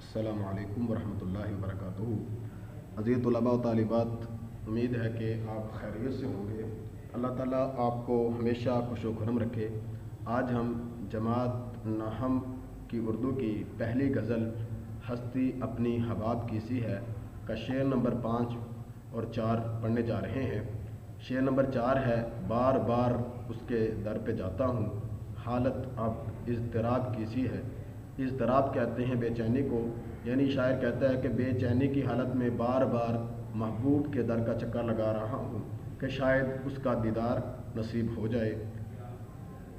अस्सलामु अलैकुम वरहमतुल्लाहि वबरकातुहू। अज़ीज़ तलबा व तालिबात, उम्मीद है कि आप खैरियत से होंगे। अल्लाह ताला आपको हमेशा खुशो खुरम रखे। आज हम जमात नहम की उर्दू की पहली गज़ल हस्ती अपनी हबाब की सी है का शेर नंबर 5 और 4 पढ़ने जा रहे हैं। शेर नंबर 4 है, बार बार उसके दर पे जाता हूँ, हालत अब इज़्तिराब की सी है। इज़्तिराब कहते हैं बेचैनी को, यानी शायर कहता है कि बेचैनी की हालत में बार बार महबूब के दर का चक्कर लगा रहा हूँ कि शायद उसका दीदार नसीब हो जाए।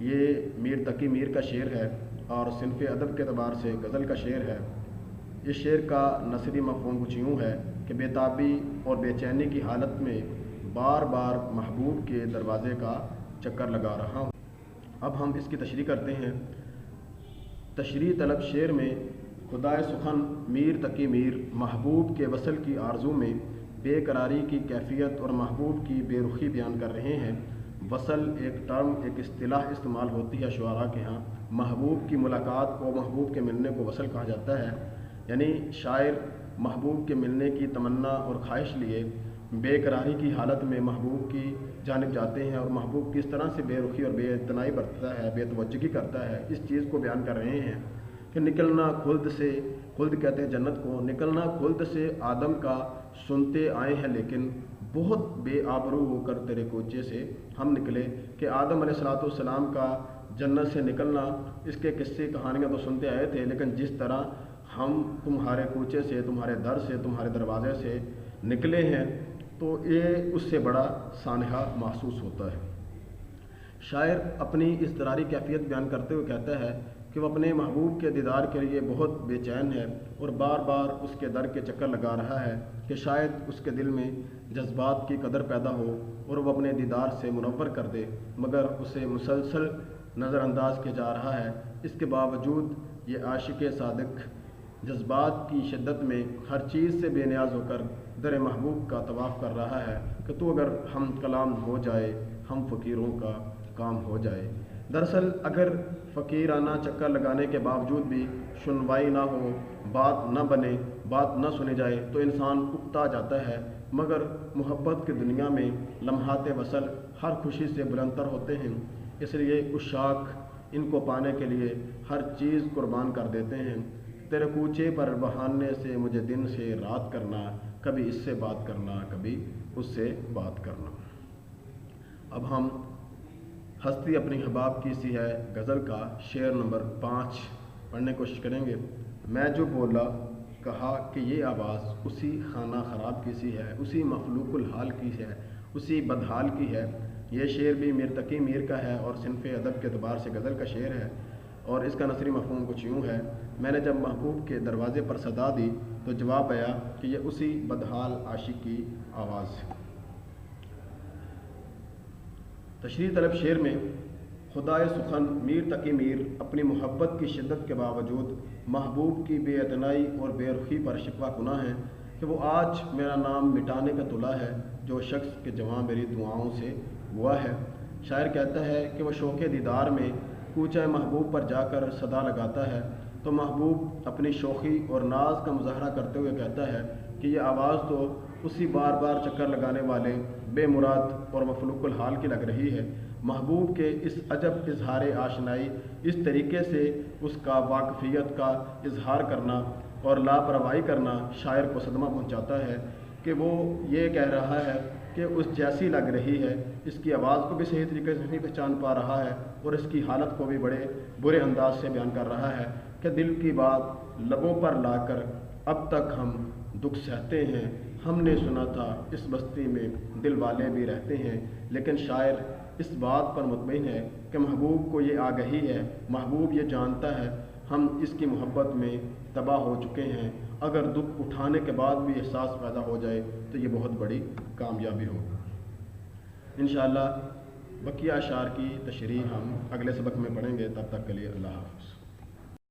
ये मीर तकी मीर का शेर है और सिनफ़ अदब के अतबार से गज़ल का शेर है। इस शेर का नसरी मफ़हूम कुछ यूँ है कि बेताबी और बेचैनी की हालत में बार बार महबूब के दरवाज़े का चक्कर लगा रहा हूँ। अब हम इसकी तशरीह करते हैं। तशरीह तलब शेर में खुदाए सुखन मीर तकी मीर महबूब के वसल की आरज़ू में बेकरारी की कैफियत और महबूब की बेरुखी बयान कर रहे हैं। वसल एक टर्म, एक इस्तिलाह इस्तेमाल होती है शुआरा के यहाँ। महबूब की मुलाकात को, महबूब के मिलने को वसल कहा जाता है। यानी शायर महबूब के मिलने की तमन्ना और ख्वाहिश लिए बेकरारी की हालत में महबूब की जानिब जाते हैं और महबूब किस तरह से बेरुखी और बेइतनाई बरतता है, बेतवज्जगी करता है, इस चीज़ को बयान कर रहे हैं कि निकलना खुल्द से, खुल्द कहते हैं जन्नत को, निकलना खुल्द से आदम का सुनते आए हैं, लेकिन बहुत बेआबरू होकर तेरे कोचे से हम निकले। कि आदम अलैहिस्सलाम का जन्नत से निकलना, इसके किस्से कहानियाँ तो सुनते आए थे, लेकिन जिस तरह हम तुम्हारे कूचे से, तुम्हारे दर से, तुम्हारे दरवाज़े से निकले हैं, तो ये उससे बड़ा सानहा महसूस होता है। शायर अपनी इज़्तिरारी कैफियत बयान करते हुए कहता है कि वो अपने महबूब के दीदार के लिए बहुत बेचैन है और बार बार उसके दर के चक्कर लगा रहा है कि शायद उसके दिल में जज्बात की कदर पैदा हो और वह अपने दीदार से मुनव्वर कर दे, मगर उसे मुसलसल नज़रअंदाज किया जा रहा है। इसके बावजूद ये आशिक़ सादिक जज्बात की शिद्दत में हर चीज़ से बेनियाज होकर दर महबूब का तवाफ़ कर रहा है कि तो अगर हम कलाम हो जाए, हम फ़कीरों का काम हो जाए। दरअसल अगर फ़कीराना चक्कर लगाने के बावजूद भी सुनवाई ना हो, बात न बने, बात न सुनी जाए, तो इंसान उकता जाता है। मगर मोहब्बत की दुनिया में लम्हात वसल हर खुशी से बुलंदतर होते हैं, इसलिए उशाक इनको पाने के लिए हर चीज़ कुर्बान कर देते हैं। तेरे कूचे पर बहाने से मुझे दिन से रात करना, कभी इससे बात करना, कभी उससे बात करना। अब हम हस्ती अपनी हबाब की सी है गज़ल का शेर नंबर 5 पढ़ने की कोशिश करेंगे। मैं जो बोला कहा कि ये आवाज़ उसी खाना ख़राब की सी है, उसी मखलूकुल हाल की है, उसी बदहाल की है। ये शेर भी मीर तकी मीर का है और सिनफ़ अदब के अतबार से गज़ल का शेर है और इसका नसरी मफ़हूम कुछ यूँ है। मैंने जब महबूब के दरवाज़े पर सदा दी तो जवाब आया कि ये उसी बदहाल आशिक़ की आवाज़ है। तशरीह तलब शेर में खुदाए सुखन मीर तकी मीर अपनी मोहब्बत की शिद्दत के बावजूद महबूब की बेअतनाई और बेरुखी पर शिकवा गुना है कि वो आज मेरा नाम मिटाने का तुला है, जो शख्स के जवां मेरी दुआओं से हुआ है। शायर कहता है कि वह शौक़े दीदार में कूचा महबूब पर जाकर सदा लगाता है, तो महबूब अपनी शोखी और नाज का मुजाहरा करते हुए कहता है कि यह आवाज़ तो उसी बार बार चक्कर लगाने वाले बेमुराद और मखलूकुल हाल की लग रही है। महबूब के इस अजब इजहार आशनाई, इस तरीके से उसका वाकफियत का इजहार करना और लापरवाही करना शायर को सदमा पहुंचाता है कि वो ये कह रहा है कि उस जैसी लग रही है, इसकी आवाज़ को भी सही तरीके से नहीं पहचान पा रहा है और इसकी हालत को भी बड़े बुरे अंदाज से बयान कर रहा है कि दिल की बात लबों पर लाकर अब तक हम दुख सहते हैं। हमने सुना था इस बस्ती में दिल वाले भी रहते हैं, लेकिन शायर इस बात पर मुतमईन है कि महबूब को ये आगही है, महबूब ये जानता है हम इसकी मोहब्बत में तबाह हो चुके हैं। अगर दुख उठाने के बाद भी एहसास पैदा हो जाए तो ये बहुत बड़ी कामयाबी होगी। इंशाअल्लाह बकिया अशार की तशरीह हम अगले सबक में पढ़ेंगे। तब तक के लिए अल्लाह हाफ़िज़।